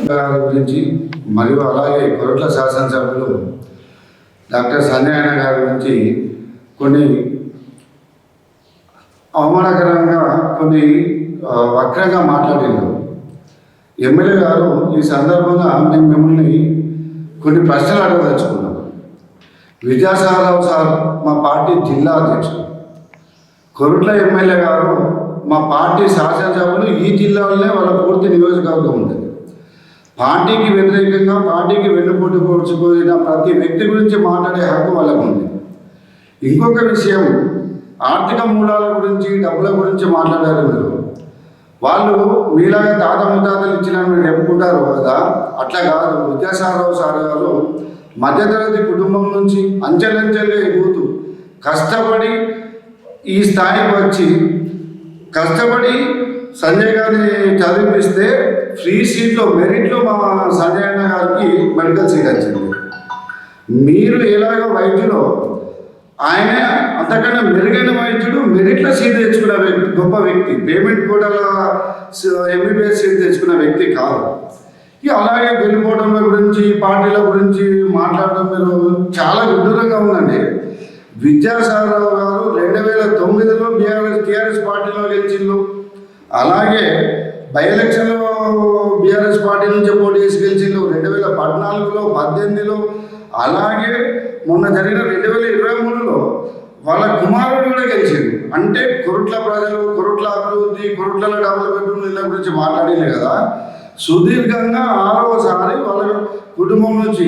గారి గురించి మరియు అలాగే కొరట్ల శాసనసభ్యులు డాక్టర్ సంజయ్ గారి గురించి కొన్ని అవమానకరంగా కొన్ని వక్రంగా మాట్లాడారు. ఎమ్మెల్యే గారు ఈ సందర్భంగా మేము మిమ్మల్ని కొన్ని ప్రశ్నలు అడగదలుచుకున్నాం. విద్యాసాగరరావు సార్ మా పార్టీ జిల్లా అధ్యక్షుడు, కొరట్ల ఎమ్మెల్యే గారు మా పార్టీ శాసనసభ్యులు. ఈ జిల్లాలోనే వాళ్ళ పూర్తి నియోజకవర్గం ఉంటుంది. పార్టీకి వ్యతిరేకంగా పార్టీకి వెన్నుపోటు పొడిచిపోయిన ప్రతి వ్యక్తి గురించి మాట్లాడే హక్కు వాళ్ళకు ఉంది. ఇంకొక విషయం, ఆర్థిక మూలాల గురించి డబ్బుల గురించి మాట్లాడారు మీరు. వాళ్ళు మీలాగా తాత ముత్తాతలు ఇచ్చిన మీరు చెప్పుకుంటారు కదా, అట్లా కాదు. విద్యాసాగరరావు సార్ గారు మధ్యతరగతి కుటుంబం నుంచి అంచెలంచెలుగా ఎదుగుతూ కష్టపడి ఈ స్థాయికి వచ్చి కష్టపడి సంజయ్ గారిని చదివిపిస్తే ఫ్రీ సీట్లో మెరిట్లో మా సంజయ్ అన్న గారికి మెడికల్ సీట్ వచ్చింది. మీరు ఎలాగో వైద్యులో ఆయన అంతకన్నా మెరుగైన వైద్యుడు, మెరిట్లో సీట్ తెచ్చుకున్న వ్యక్తి, గొప్ప వ్యక్తి, పేమెంట్ కోటాలో ఎంబీబీఎస్ సీట్ తెచ్చుకున్న వ్యక్తి కాదు. ఇక అలాగే వెళ్ళిపోవడంల గురించి పార్టీల గురించి మాట్లాడడం మీరు చాలా విడ్డూరంగా ఉందండి. విద్యాసాగరరావు గారు 2009లో టీఆర్ఎస్ పార్టీలో గెలిచిండు. అలాగే బై ఎలక్షన్లో బీఆర్ఎస్ పార్టీ నుంచి పోటీ చేసి గెలిచిండు. 2014లో 18లో అలాగే మొన్న జరిగిన 2023లో వాళ్ళ కుమారుడు కూడా గెలిచిండు. అంటే కొరట్ల ప్రజలు, కొరట్ల అభివృద్ధి, కొరట్లలో డబుల్ బెడ్రూమ్ ఇళ్ళ గురించి మాట్లాడలే కదా. సుదీర్ఘంగా 6వసారి వాళ్ళ కుటుంబం నుంచి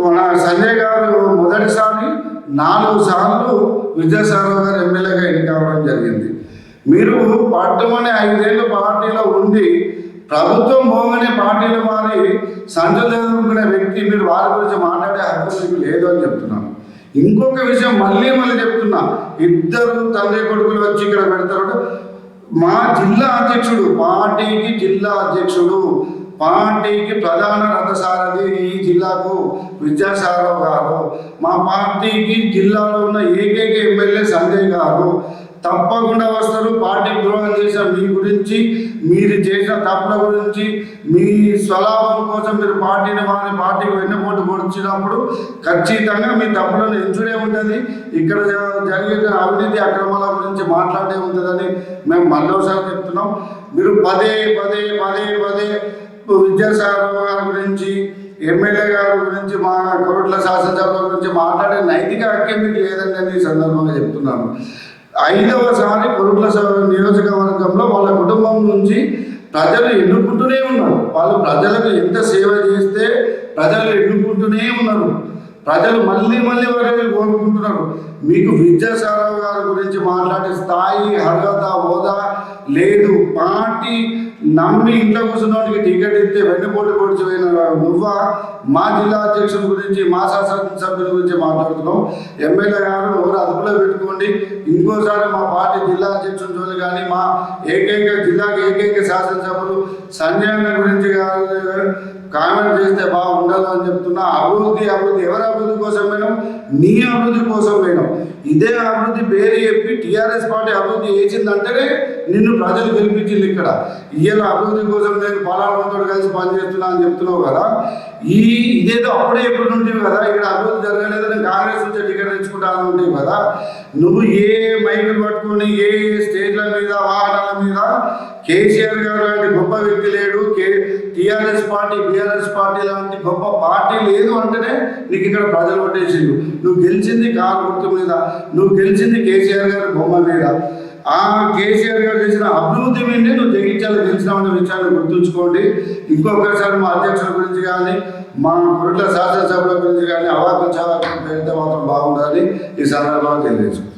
మన సంజయ్ గారు మొదటిసారి 4 సార్లు విద్యాసాగరరావు గారు ఎమ్మెల్యేగా ఎన్నికవడం జరిగింది. మీరు పట్టుమని 5 ఏళ్ళు పార్టీలో ఉండి ప్రభుత్వం పోగానే పార్టీలో మారి సంజయ్ చదువుకునే వ్యక్తి, మీరు వారి గురించి మాట్లాడే హక్కు మీకు లేదు అని చెప్తున్నాను. ఇంకొక విషయం మళ్ళీ చెప్తున్నా, ఇద్దరు తండ్రి కొడుకులు వచ్చి ఇక్కడ పెడతారు. మా జిల్లా అధ్యక్షుడు, పార్టీకి జిల్లా అధ్యక్షుడు, పార్టీకి ప్రధాన రథసారథి ఈ జిల్లాకు విద్యాసాగరరావు గారు, మా పార్టీకి జిల్లాలో ఉన్న ఏకైక ఎమ్మెల్యే సంజయ్ గారు తప్పకుండా వస్తారు. పార్టీకి ద్రోహం చేసిన మీ గురించి, మీరు చేసిన తప్పుల గురించి, మీ స్వలాభం కోసం మీరు పార్టీకి వెన్నుపోటు పొడిచినప్పుడు ఖచ్చితంగా మీ తప్పులను ఎంచుడే ఉంటుంది. ఇక్కడ జరిగే అవినీతి అక్రమాల గురించి మాట్లాడే ఉంటుందని మేము మరోసారి చెప్తున్నాం. మీరు పదే విద్యాసాగరరావు గారి గురించి, ఎమ్మెల్యే గారి గురించి, మా కొరట్ల శాసనసభ గురించి మాట్లాడే నైతిక హక్కే మీకు లేదండి అని ఈ సందర్భంగా చెప్తున్నాను. 5వసారి కొరట్ల నియోజకవర్గంలో వాళ్ళ కుటుంబం నుంచి ప్రజలు ఎన్నుకుంటూనే ఉన్నారు. వాళ్ళు ప్రజలకు ఎంత సేవ చేస్తే ప్రజలు ఎన్నుకుంటూనే ఉన్నారు. ప్రజలు మళ్ళీ వారిని కోరుకుంటున్నారు. మీకు విద్యాసాగరరావు గారి గురించి మాట్లాడే స్థాయి, అర్హత, హోదా లేదు. పార్టీ నమ్మి ఇంట్లో కూర్చున్నోడికి టికెట్ ఇస్తే వెన్నుపోటు పొడిచిపోయిన నువ్వా మా జిల్లా అధ్యక్షుల గురించి, మా శాసనసభ్యుల గురించి మాట్లాడుతున్నావు. ఎమ్మెల్యే గారు నోరు అదుపులో పెట్టుకోండి. ఇంకోసారి మా పార్టీ జిల్లా అధ్యక్షుల జోలి కానీ, మా జిల్లాకి ఏకైక శాసనసభ్యులు సంజయ్ అన్న గురించి కామెంట్ చేస్తే బాగుండదు అని చెప్తున్నా. అభివృద్ధి ఎవరి అభివృద్ధి కోసం పోయినాం? నీ అభివృద్ధి కోసం పోయినాం. ఇదే అభివృద్ధి పేరు చెప్పి టీఆర్ఎస్ పార్టీ అభివృద్ధి చేసిందంటేనే నిన్ను ప్రజలు గెలిపించింది. ఇక్కడ ఇయ్యాల అభివృద్ధి కోసం నేను పలానాతో కలిసి పనిచేస్తున్నా అని చెప్తున్నావు కదా. ఇదేదో అప్పుడే ఎప్పుడు ఉంటావు కదా, ఇక్కడ అభివృద్ధి జరగలేదు, నేను కాంగ్రెస్ నుంచి టికెట్ తెచ్చుకుంటాను ఉంటావు కదా. నువ్వు ఏ మైకులు పట్టుకొని ఏ స్టేజ్ల మీద, వాహనాల మీద కేసీఆర్ గారు లాంటి గొప్ప వ్యక్తి లేడు, టీఆర్ఎస్ పార్టీ, బీఆర్ఎస్ పార్టీ లాంటి గొప్ప పార్టీ లేదు అంటేనే నీకు ఇక్కడ ప్రజలు పట్టేసిండు. నువ్వు గెలిచింది కారు గుర్తు మీద, నువ్వు గెలిచింది కేసీఆర్ గారి బొమ్మ మీద. ఆ కేసీఆర్ గారు చేసిన అభివృద్ధి మీద నువ్వు జగించాలి గెలిచినామన్న విషయాన్ని గుర్తుంచుకోండి. ఇంకొకసారి మా అధ్యక్షుల గురించి కానీ, మా కొరట్ల శాసనసభల గురించి కానీ అవాకులు చవాకులు పెడితే మాత్రం బాగుండాలని ఈ సందర్భంగా తెలియజేసుకోండి.